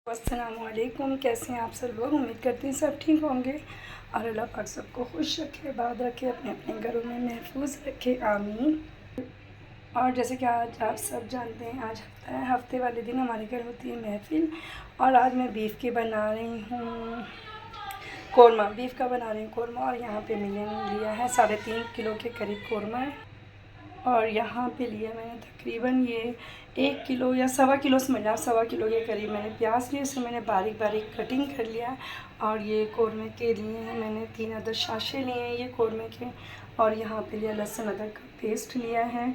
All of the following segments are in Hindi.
अस्सलामुअलैकुम। कैसे हैं आप सब लोग? उम्मीद करती हैं सब ठीक होंगे और अल्लाह पाक सबको खुश रखे, आबाद रखे, अपने अपने घरों में महफूज रखे, आमीन। और जैसे कि आज आप सब जानते हैं, आज हफ्ता है, हफ्ते वाले दिन हमारे घर होती है महफिल। और आज मैं बीफ की बना रही हूँ कौरमा, बीफ का बना रही हूँ कौरमा। और यहाँ पे मैंने लिया है 3.5 किलो के करीब कौरमा है। और यहाँ पे लिया मैंने तकरीबन ये 1 किलो या 1.25 किलो समझ लो, 1.25 किलो के करीब मैंने प्याज लिए, उसे मैंने बारीक बारीक कटिंग कर लिया। और ये कौरमे के लिए हैं मैंने 3 अदद शाशे लिए हैं ये कौरमे के। और यहाँ पे लिया लहसुन अदरक का पेस्ट लिया है।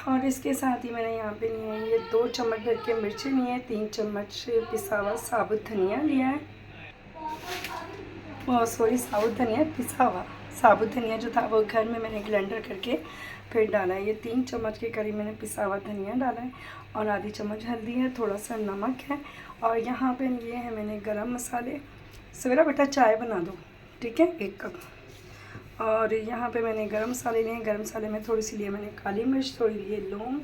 और इसके साथ ही मैंने यहाँ पे लिए हैं ये 2 चम्मच भर के मिर्ची लिए हैं, 3 चम्मच पिसा हुआ साबुत धनिया लिया है। साबुत धनिया पिसा हुआ, साबुत धनिया जो था वो घर में मैंने ब्लेंडर करके फिर डाला है। ये 3 चम्मच के करीब मैंने पिसा हुआ धनिया डाला है। और आधी चम्मच हल्दी है, थोड़ा सा नमक है। और यहाँ पे लिए हैं मैंने गरम मसाले। सवेरा बेटा चाय बना दो, ठीक है, 1 कप। और यहाँ पे मैंने गरम मसाले लिए हैं। गरम मसाले में थोड़ी सी लिए मैंने काली मिर्च, थोड़ी लिए लौंग,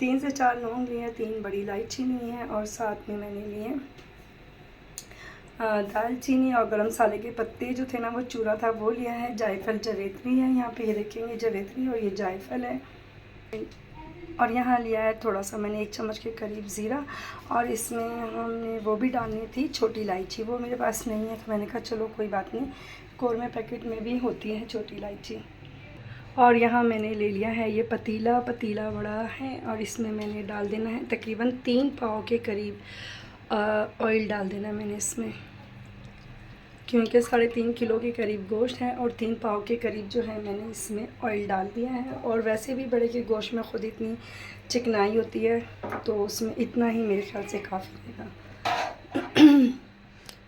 3 से 4 लौंग लिए हैं, 3 बड़ी इलायची ली हैं। और साथ में मैंने लिए दालचीनी और गरम मसाले के पत्ते जो थे ना, वो चूरा था वो लिया है। जायफल जवेत्री है, यहाँ पे ये देखेंगे जवेत्री और ये जायफल है। और यहाँ लिया है थोड़ा सा मैंने 1 चम्मच के करीब ज़ीरा। और इसमें हमने वो भी डालनी थी छोटी इलायची, वो मेरे पास नहीं है तो मैंने कहा चलो कोई बात नहीं, कौरमे पैकेट में भी होती है छोटी इलायची। और यहाँ मैंने ले लिया है ये पतीला बड़ा है। और इसमें मैंने डाल देना है तकरीबन 3 पाव के करीब ऑयल डाल देना है मैंने इसमें, क्योंकि 3.5 किलो के करीब गोश्त है और 3 पाव के करीब जो है मैंने इसमें ऑयल डाल दिया है। और वैसे भी बड़े के गोश्त में ख़ुद इतनी चिकनाई होती है तो उसमें इतना ही मेरे ख्याल से काफ़ी रहेगा।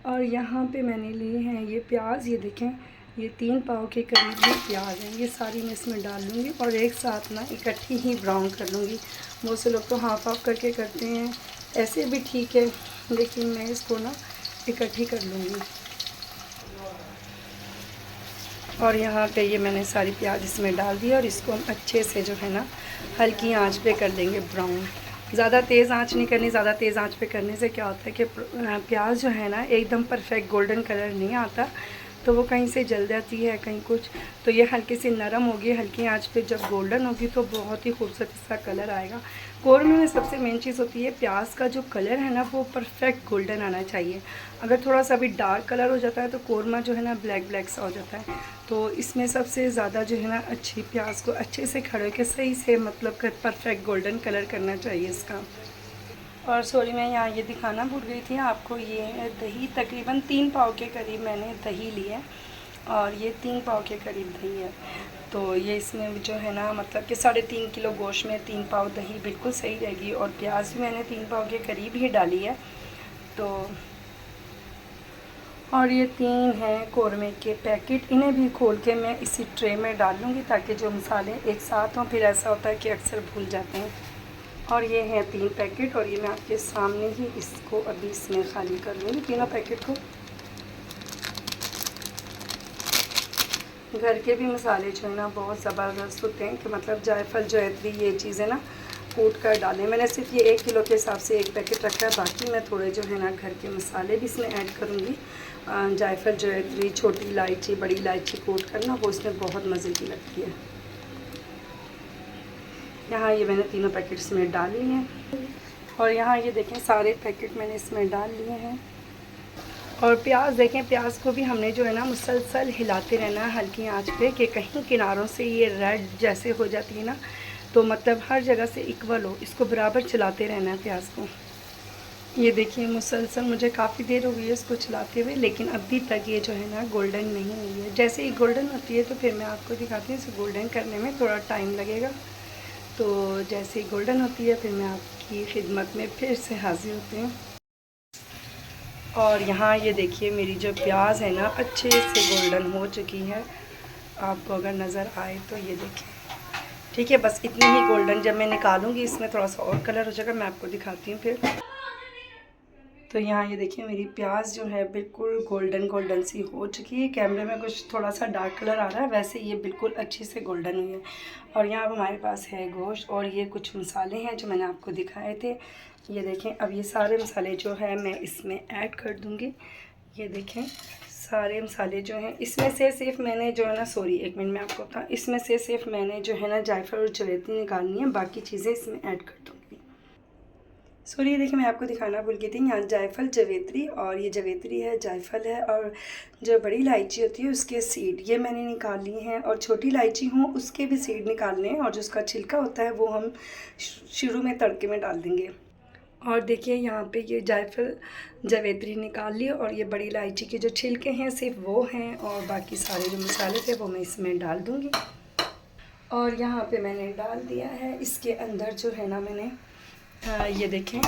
और यहाँ पे मैंने लिए हैं ये प्याज, ये देखें ये 3 पाव के करीब ये प्याज हैं, ये सारी मैं इसमें डाल लूँगी और एक साथ ना इकट्ठी ही ब्राउन कर लूँगी। बहुत से लोग तो हाफ हाफ करके करते हैं, ऐसे भी ठीक है, लेकिन मैं इसको ना इकट्ठी कर लूँगी। और यहाँ पे ये मैंने सारी प्याज इसमें डाल दी और इसको हम अच्छे से जो है ना हल्की आंच पे कर देंगे ब्राउन। ज़्यादा तेज़ आंच नहीं करनी, ज़्यादा तेज़ आंच पे करने से क्या होता है कि प्याज जो है ना एकदम परफेक्ट गोल्डन कलर नहीं आता, तो वो कहीं से जल जाती है कहीं कुछ। तो ये हल्की सी नरम होगी, हल्की आंच पे जब गोल्डन होगी तो बहुत ही खूबसूरत इसका कलर आएगा। कौरमे में सबसे मेन चीज़ होती है प्याज का जो कलर है ना वो परफेक्ट गोल्डन आना चाहिए। अगर थोड़ा सा भी डार्क कलर हो जाता है तो कौरमा जो है ना ब्लैक ब्लैक सा हो जाता है। तो इसमें सबसे ज़्यादा जो है ना अच्छी प्याज को अच्छे से खड़े के सही से मतलब कर परफेक्ट गोल्डन कलर करना चाहिए इसका। और सॉरी मैं यहाँ ये दिखाना भूल गई थी आपको, ये दही तकरीबन 3 पाव के करीब मैंने दही ली है। और ये 3 पाव के करीब दही है, तो ये इसमें जो है ना मतलब कि 3.5 किलो गोश्त में 3 पाव दही बिल्कुल सही रहेगी। और प्याज भी मैंने 3 पाव के करीब ही डाली है। तो और ये 3 हैं कौरमे के पैकेट, इन्हें भी खोल के मैं इसी ट्रे में डाल लूँगी ताकि जो मसाले एक साथ हों। फिर ऐसा होता है कि अक्सर भूल जाते हैं। और ये हैं 3 पैकेट और ये मैं आपके सामने ही इसको अभी इसमें खाली कर लूँगी तीनों पैकेट को। घर के भी मसाले जो है ना बहुत ज़बरदस्त होते हैं कि मतलब जायफल जैत्री ये चीज़ें ना कूट कर डालें। मैंने सिर्फ ये 1 किलो के हिसाब से 1 पैकेट रखा है, बाकी मैं थोड़े जो है ना घर के मसाले भी इसमें ऐड करूँगी। जायफल जैत्री, छोटी इलायची, बड़ी इलायची कूट करना वो इसमें बहुत मज़े की लगती है। यहाँ ये मैंने तीनों पैकेट इसमें डाल लिए हैं। और यहाँ ये देखें सारे पैकेट मैंने इसमें डाल लिए हैं। और प्याज देखें, प्याज को भी हमने जो है ना मुसलसल हिलाते रहना है हल्की आंच पे कि कहीं किनारों से ये रेड जैसे हो जाती है ना, तो मतलब हर जगह से इक्वल हो, इसको बराबर चलाते रहना है प्याज को। ये देखिए मुसलसल मुझे काफ़ी देर हो गई है इसको चलाते हुए, लेकिन अभी तक ये जो है ना गोल्डन नहीं हुई है। जैसे ही गोल्डन होती है तो फिर मैं आपको दिखाती हूँ, इसे गोल्डन करने में थोड़ा टाइम लगेगा। तो जैसे ही गोल्डन होती है फिर मैं आपकी खिदमत में फिर से हाजिर होती हूँ। और यहाँ ये देखिए मेरी जो प्याज है ना अच्छे से गोल्डन हो चुकी है, आपको अगर नज़र आए तो ये देखिए, ठीक है। बस इतनी ही गोल्डन, जब मैं निकालूंगी इसमें थोड़ा सा और कलर हो जाएगा, मैं आपको दिखाती हूँ फिर। तो यहाँ ये देखिए मेरी प्याज जो है बिल्कुल गोल्डन गोल्डन सी हो चुकी है। कैमरे में कुछ थोड़ा सा डार्क कलर आ रहा है, वैसे ये बिल्कुल अच्छी से गोल्डन हुई है। और यहाँ हमारे पास है गोश्त और ये कुछ मसाले हैं जो मैंने आपको दिखाए थे। ये देखें, अब ये सारे मसाले जो है मैं इसमें ऐड कर दूँगी। ये देखें सारे मसाले जो हैं इसमें से सिर्फ मैंने जो है ना, सॉरी एक मिनट में आपको बताऊँ, इसमें से सिर्फ मैंने जो है ना जायफल और जवैत्री निकालनी है, बाकी चीज़ें इसमें ऐड कर दूँगी। सॉरी, देखिए मैं आपको दिखाना भूल गई थी, यहाँ जायफल जवेत्री, और ये जवेत्री है, जायफल है, और जो बड़ी इलायची होती है उसके सीड ये मैंने निकाल लिए हैं, और छोटी इलायची हो उसके भी सीड निकालने हैं, और जो उसका छिलका होता है वो हम शुरू में तड़के में डाल देंगे। और देखिए यहाँ पे ये जायफल जवेत्री निकाल लिए, और ये बड़ी इलायची के जो छिलके हैं सिर्फ वो हैं, और बाकी सारे जो मसाले थे वो मैं इसमें डाल दूँगी। और यहाँ पे मैंने डाल दिया है इसके अंदर जो है ना, मैंने ये देखें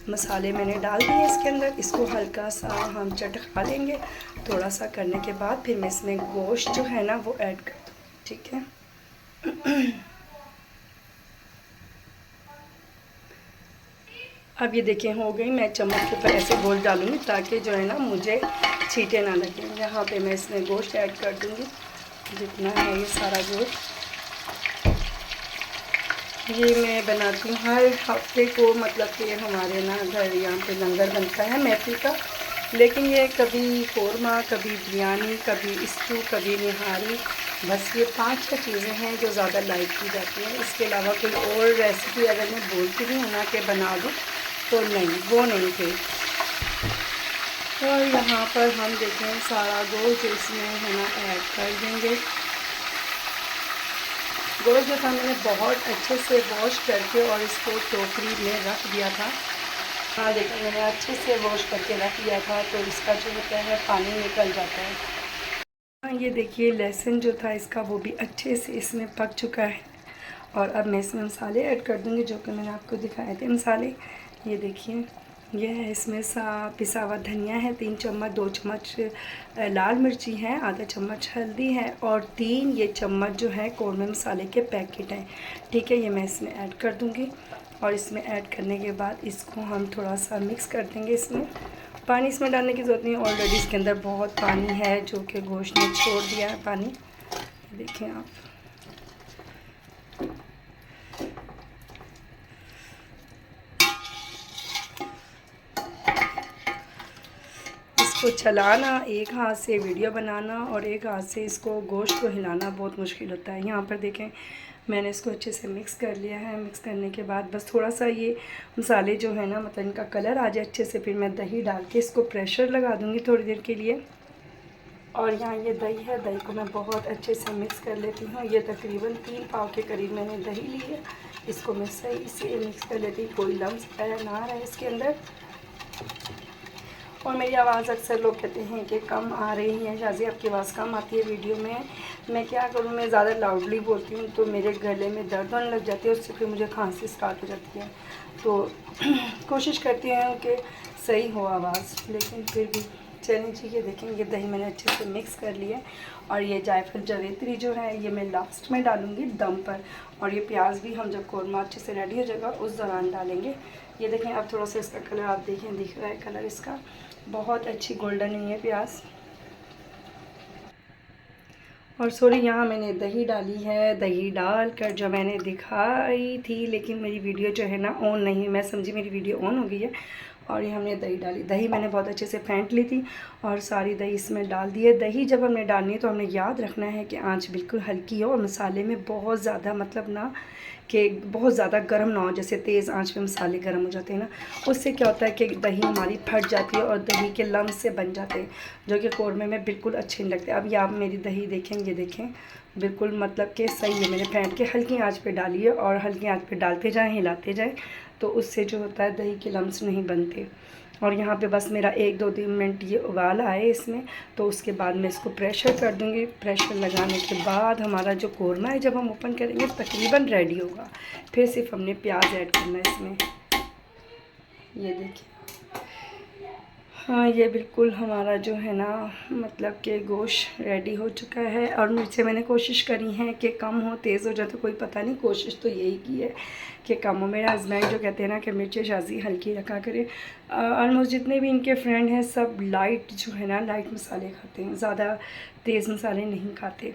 मसाले मैंने डाल दिए इसके अंदर। इसको हल्का सा हम चटका लेंगे थोड़ा सा करने के बाद, फिर मैं इसमें गोश्त जो है ना वो ऐड कर दूँगी, ठीक है। अब ये देखें हो गई, मैं चम्मच के ऊपर ऐसे गोश्त डालूँगी ताकि जो है ना मुझे छींटे ना लगें। यहाँ पे मैं इसमें गोश्त ऐड कर दूँगी, जितना है ये सारा गोश्त। ये मैं बनाती हूँ हर हफ्ते को, मतलब कि हमारे ना घर यहाँ पे लंगर बनता है मेथी का, लेकिन ये कभी कोरमा, कभी बिरयानी, कभी स्टू, कभी निहारी, बस ये 5-6 चीज़ें हैं जो ज़्यादा लाइक की जाती हैं। इसके अलावा कोई और रेसिपी अगर मैं बोलती भी हूँ ना कि बना दूँ तो नहीं, वो नहीं थे। और यहाँ पर हम देखें सारा गोश्त इसमें है ना ऐड कर देंगे। गोश्त जो था मैंने बहुत अच्छे से वॉश करके और इसको टोकरी में रख दिया था। हाँ देखिए मैंने अच्छे से वॉश करके रख दिया था, तो इसका जो होता है पानी निकल जाता है। हाँ ये देखिए लहसुन जो था इसका वो भी अच्छे से इसमें पक चुका है। और अब मैं इसमें मसाले ऐड कर दूँगी जो कि मैंने आपको दिखाए थे मसाले। ये देखिए ये है, इसमें पिसा हुआ धनिया है 3 चम्मच, 2 चम्मच लाल मिर्ची है, आधा चम्मच हल्दी है, और 3 ये चम्मच जो है कौरमे मसाले के पैकेट हैं, ठीक है। ये मैं इसमें ऐड कर दूँगी, और इसमें ऐड करने के बाद इसको हम थोड़ा सा मिक्स कर देंगे। इसमें पानी इसमें डालने की ज़रूरत नहीं, ऑलरेडी इसके अंदर बहुत पानी है जो कि गोश्त ने छोड़ दिया है पानी, देखें आप। इसको चलाना, एक हाथ से वीडियो बनाना और एक हाथ से इसको गोश्त को हिलाना बहुत मुश्किल होता है। यहाँ पर देखें मैंने इसको अच्छे से मिक्स कर लिया है। मिक्स करने के बाद बस थोड़ा सा ये मसाले जो है ना, मतलब इनका कलर आ जाए अच्छे से, फिर मैं दही डाल के इसको प्रेशर लगा दूँगी थोड़ी देर के लिए। और यहाँ ये दही है, दही को मैं बहुत अच्छे से मिक्स कर लेती हूँ। ये तकरीबन 3 पाव के करीब मैंने दही ली है, इसको मैं सही से मिक्स कर लेती हूँ, कोई लम्स ना रहे इसके अंदर। और मेरी आवाज़ अक्सर लोग कहते हैं कि कम आ रही है, शाज़ी आपकी आवाज़ कम आती है वीडियो में। मैं क्या करूँ, मैं ज़्यादा लाउडली बोलती हूँ तो मेरे गले में दर्द होने लग जाती है, उससे फिर मुझे खांसी स्टार्ट हो जाती है। तो कोशिश करती हूँ कि सही हो आवाज़, लेकिन फिर भी चलनी चाहिए। देखें ये दही मैंने अच्छे से मिक्स कर लिया, और ये जायफल जवेत्री जो है ये मैं लास्ट में डालूँगी दम पर, और ये प्याज भी हम जब कौरमा अच्छे से रेडी हो जाएगा उस दौरान डालेंगे। ये देखें अब थोड़ा सा इसका कलर आप देखें, दिख रहा है कलर इसका, बहुत अच्छी गोल्डन हुई है प्याज। और सॉरी यहाँ मैंने दही डाली है, दही डाल कर जो मैंने दिखाई थी, लेकिन मेरी वीडियो जो है ना ऑन नहीं है, मैं समझी मेरी वीडियो ऑन हो गई है। और ये हमने दही डाली, दही मैंने बहुत अच्छे से फेंट ली थी और सारी दही इसमें डाल दी है। दही जब हमने डालनी है तो हमने याद रखना है कि आंच बिल्कुल हल्की हो, और मसाले में बहुत ज़्यादा मतलब ना कि बहुत ज़्यादा गर्म ना हो, जैसे तेज़ आंच पे मसाले गर्म हो जाते हैं ना, उससे क्या होता है कि दही हमारी फट जाती है और दही के लम्स से बन जाते हैं, जो कि कौरमे में बिल्कुल अच्छे नहीं लगते। अब ये आप मेरी दही देखें, ये देखें बिल्कुल मतलब कि सही है। मैंने फेंट के हल्की आंच पे डाली है, और हल्की आंच पे डालते जाएं, हिलाते जाएं, तो उससे जो होता है दही के लम्स नहीं बनते। और यहाँ पे बस मेरा 1-2-3 मिनट ये उबाल आए इसमें, तो उसके बाद मैं इसको प्रेशर कर दूँगी। प्रेशर लगाने के बाद हमारा जो कौरमा है जब हम ओपन करेंगे तकरीबन रेडी होगा। फिर सिर्फ हमने प्याज ऐड करना है इसमें। ये देखिए हाँ, ये बिल्कुल हमारा जो है ना मतलब कि गोश्त रेडी हो चुका है। और मिर्चें मैंने कोशिश करी हैं कि कम हो, तेज़ हो जाए तो कोई पता नहीं, कोशिश तो यही की है कि कम हो। मेरे हस्बैंड जो कहते हैं ना कि मिर्चें शाजी हल्की रखा करें। ऑलमोस्ट जितने भी इनके फ्रेंड हैं सब लाइट जो है ना लाइट मसाले खाते हैं, ज़्यादा तेज़ मसाले नहीं खाते।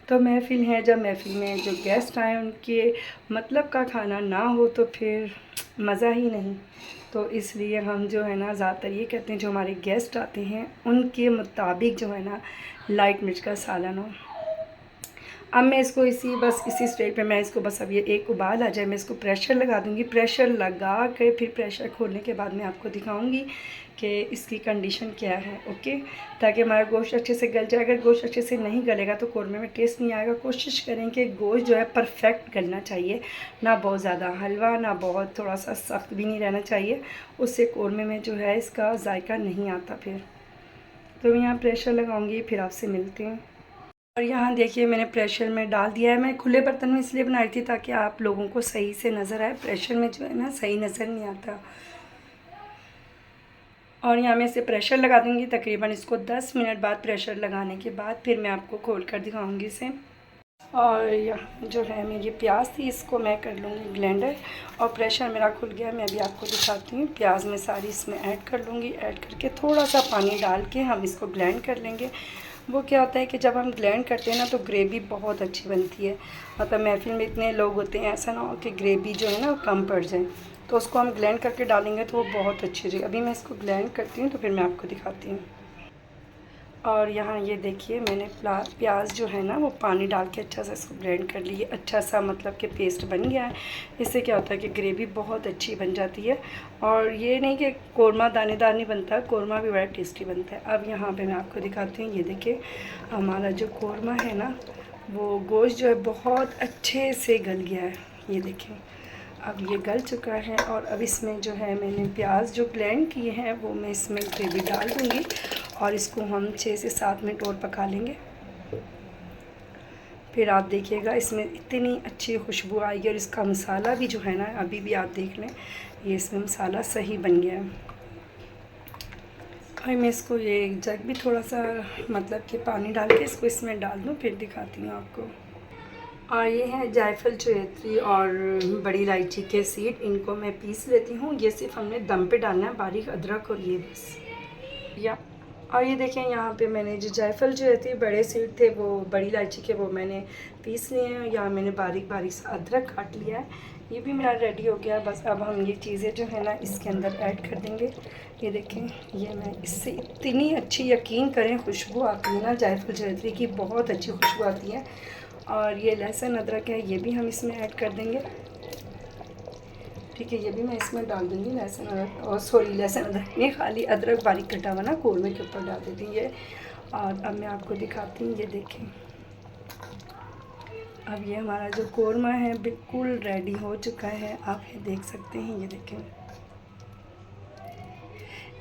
तो महफ़िल है, जब महफ़िल में जो गेस्ट आए उनके मतलब का खाना ना हो तो फिर मज़ा ही नहीं। तो इसलिए हम जो है ना ज़्यादातर ये कहते हैं जो हमारे गेस्ट आते हैं उनके मुताबिक जो है ना लाइट मिर्च का सालन हो। अब मैं इसको बस इसी स्टेज पे मैं इसको बस अब ये एक उबाल आ जाए मैं इसको प्रेशर लगा दूँगी। प्रेशर लगा के फिर प्रेशर खोलने के बाद मैं आपको दिखाऊँगी कि इसकी कंडीशन क्या है। ओके, ताकि हमारा गोश्त अच्छे से गल जाए। अगर गोश्त अच्छे से नहीं गलेगा तो कौरमे में टेस्ट नहीं आएगा। कोशिश करें कि गोश्त जो है परफेक्ट गलना चाहिए, ना बहुत ज़्यादा हलवा ना बहुत थोड़ा सा सख्त भी नहीं रहना चाहिए, उससे कौरमे में जो है इसका जायका नहीं आता। फिर तो मैं यहाँ प्रेशर लगाऊँगी, फिर आपसे मिलते हैं। और यहाँ देखिए मैंने प्रेशर में डाल दिया है। मैं खुले बर्तन में इसलिए बना रही थी ताकि आप लोगों को सही से नज़र आए, प्रेशर में जो है ना सही नज़र नहीं आता। और यहाँ मैं इसे प्रेशर लगा दूँगी तकरीबन इसको 10 मिनट बाद। प्रेशर लगाने के बाद फिर मैं आपको खोल कर दिखाऊँगी इसे। और यहाँ जो है मेरी प्याज थी इसको मैं कर लूँगी ब्लेंडर। और प्रेशर मेरा खुल गया, मैं अभी आपको दिखाती हूँ। प्याज में सारी इसमें ऐड कर लूँगी, ऐड करके थोड़ा सा पानी डाल के हम इसको ब्लेंड कर लेंगे। वो क्या होता है कि जब हम ब्लेंड करते हैं ना तो ग्रेवी बहुत अच्छी बनती है। मतलब महफिल में इतने लोग होते हैं, ऐसा ना हो कि ग्रेवी जो है ना कम पड़ जाए, तो उसको हम ब्लेंड करके डालेंगे तो वो बहुत अच्छी रहेगी। अभी मैं इसको ब्लेंड करती हूँ तो फिर मैं आपको दिखाती हूँ। और यहाँ ये देखिए मैंने प्याज जो है ना वो पानी डाल के अच्छा सा इसको ब्लेंड कर लिए। अच्छा सा मतलब कि पेस्ट बन गया है। इससे क्या होता है कि ग्रेवी बहुत अच्छी बन जाती है। और ये नहीं कि कौरमा दानेदार नहीं बनता, कौरमा भी बड़ा टेस्टी बनता है। अब यहाँ पे मैं आपको दिखाती हूँ। ये देखिए हमारा जो कौरमा है ना वो गोश्त जो है बहुत अच्छे से गल गया है। ये देखें अब ये गल चुका है। और अब इसमें जो है मैंने प्याज जो ब्लेंड किए हैं वो मैं इसमें ग्रेवी डाल दूँगी और इसको हम 6 से 7 मिनट और पका लेंगे। फिर आप देखिएगा इसमें इतनी अच्छी खुशबू आएगी। और इसका मसाला भी जो है ना अभी भी आप देख लें, ये इसमें मसाला सही बन गया है। और मैं इसको ये जग भी थोड़ा सा मतलब कि पानी डाल के इसको इसमें डाल दूँ, फिर दिखाती हूँ आपको। और ये है जायफल चौथरी और बड़ी इलायची के सीड, इनको मैं पीस लेती हूँ। ये सिर्फ हमने दम पे डालना है, बारीक अदरक और ये बस या। और ये देखें यहाँ पे मैंने जो जायफल जो थी बड़े सीड थे वो बड़ी इलायची के वो मैंने पीस लिए हैं। यहाँ मैंने बारीक बारीक सा अदरक काट लिया है। ये भी मेरा रेडी हो गया। बस अब हम ये चीज़ें जो है ना इसके अंदर ऐड कर देंगे। ये देखें ये मैं इससे इतनी अच्छी यकीन करें खुशबू आती है ना जायफल चौथरी की, बहुत अच्छी खुशबू आती है। और ये लहसुन अदरक है ये भी हम इसमें ऐड कर देंगे। ठीक है, ये भी मैं इसमें डाल दूँगी लहसुन अदरक। और सॉरी लहसुन अदरक नहीं, खाली अदरक बारीक कटा हुआ ना कौरमे के ऊपर डाल देती हूँ ये। और अब मैं आपको दिखाती हूँ। ये देखें अब ये हमारा जो कौरमा है बिल्कुल रेडी हो चुका है, आप ये देख सकते हैं। ये देखें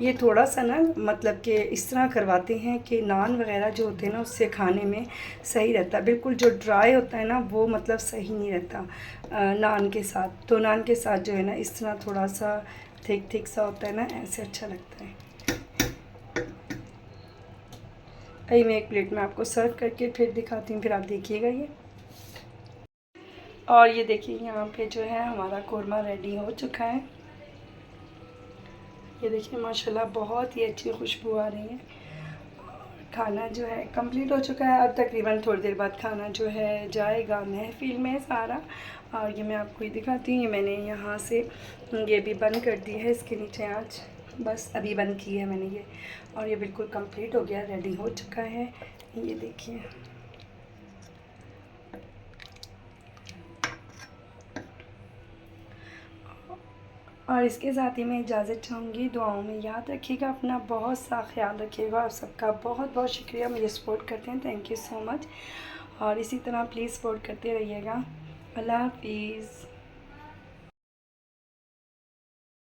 ये थोड़ा सा ना मतलब कि इस तरह करवाते हैं कि नान वगैरह जो होते हैं ना उससे खाने में सही रहता है। बिल्कुल जो ड्राई होता है ना वो मतलब सही नहीं रहता नान के साथ। तो नान के साथ जो है ना इस तरह थोड़ा सा थिक सा होता है ना, ऐसे अच्छा लगता है। अभी मैं एक प्लेट में आपको सर्व करके फिर दिखाती हूँ, फिर आप देखिएगा ये। और ये देखिए यहाँ पे जो है हमारा कौरमा रेडी हो चुका है। ये देखिए माशाल्लाह बहुत ही अच्छी खुशबू आ रही है। खाना जो है कंप्लीट हो चुका है। अब तकरीबन थोड़ी देर बाद खाना जो है जाएगा महफिल में सारा। और ये मैं आपको ही दिखाती हूँ। ये मैंने यहाँ से ये भी बंद कर दी है, इसके नीचे आँच बस अभी बंद की है मैंने ये। और ये बिल्कुल कंप्लीट हो गया, रेडी हो चुका है। ये देखिए और इसके साथ ही मैं इजाज़त चाहूँगी। दुआओं में याद रखिएगा अपना, बहुत सा ख्याल रखिएगा। और सबका बहुत बहुत शुक्रिया, मुझे सपोर्ट करते हैं, थैंक यू सो मच। और इसी तरह प्लीज़ सपोर्ट करते रहिएगा। अल्लाह हाफिज़।